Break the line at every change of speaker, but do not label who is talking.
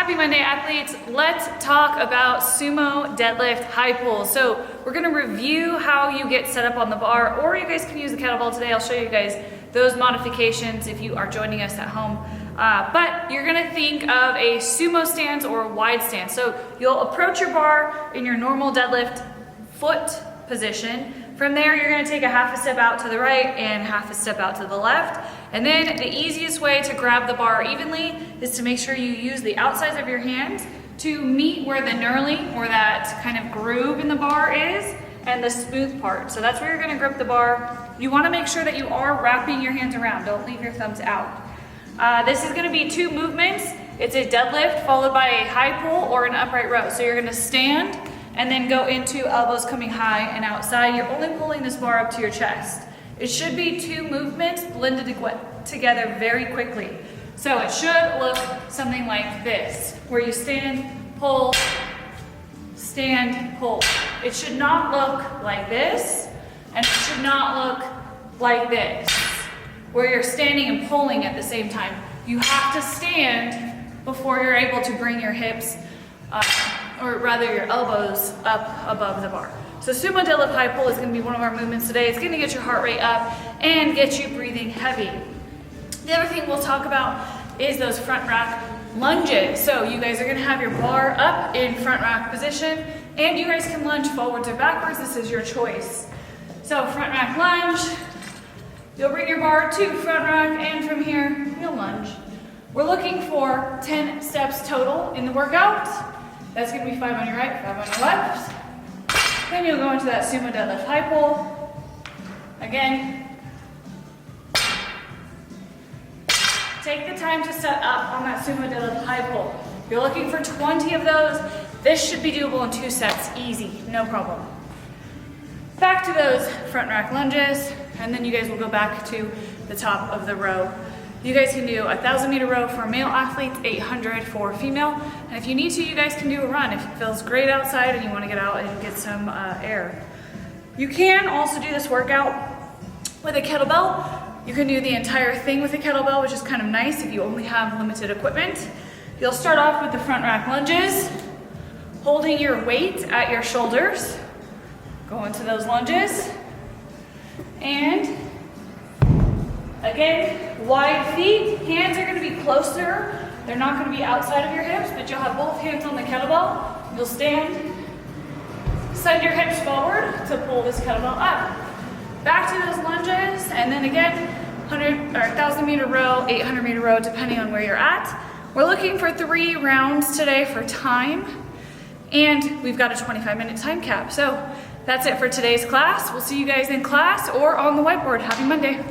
Happy Monday, athletes. Let's talk about sumo deadlift high pull. So we're gonna review how you get set up on the bar, or you guys can use the kettlebell today. I'll show you guys those modifications if you are joining us at home. But you're gonna think of a sumo stance or a wide stance. So you'll approach your bar in your normal deadlift foot position. From there, you're gonna take a half a step out to the right and half a step out to the left. And then the easiest way to grab the bar evenly is to make sure you use the outsides of your hands to meet where the knurling or that kind of groove in the bar is and the smooth part. So that's where you're gonna grip the bar. You wanna make sure that you are wrapping your hands around. Don't leave your thumbs out. This is gonna be two movements. It's a deadlift followed by a high pull or an upright row. So you're gonna stand and then go into elbows coming high and outside. You're only pulling this bar up to your chest. It should be two movements blended together very quickly. So it should look something like this, where you stand, pull, It should not look like this, and it should not look like this, where you're standing and pulling at the same time. You have to stand before you're able to bring your hips or rather your elbows up above the bar. So sumo deadlift high pull is gonna be one of our movements today. It's gonna get your heart rate up and get you breathing heavy. The other thing we'll talk about is those front rack lunges. So you guys are gonna have your bar up in front rack position, and you guys can lunge forwards or backwards. This is your choice. So front rack lunge, you'll bring your bar to front rack, and from here, you'll lunge. We're looking for 10 steps total in the workout. That's gonna be 5 on your right, 5 on your left. Then you'll go into that sumo deadlift high pull. Again. Take the time to set up on that sumo deadlift high pull. You're looking for 20 of those. This should be doable in 2 sets, easy, no problem. Back to those front rack lunges, and then you guys will go back to the top of the row. You guys can do a 1,000-meter row for male athletes, 800 for female. And if you need to, you guys can do a run if it feels great outside and you want to get out and get some air. You can also do this workout with a kettlebell. You can do the entire thing with a kettlebell, which is kind of nice if you only have limited equipment. You'll start off with the front rack lunges, holding your weight at your shoulders. Go into those lunges. And again, wide feet, hands are gonna be closer. They're not gonna be outside of your hips, but you'll have both hands on the kettlebell. You'll stand, send your hips forward to pull this kettlebell up. Back to those lunges, and then again, 1,000-meter row, 800-meter row, depending on where you're at. We're looking for 3 rounds today for time, and we've got a 25-minute time cap. So that's it for today's class. We'll see you guys in class or on the whiteboard. Happy Monday.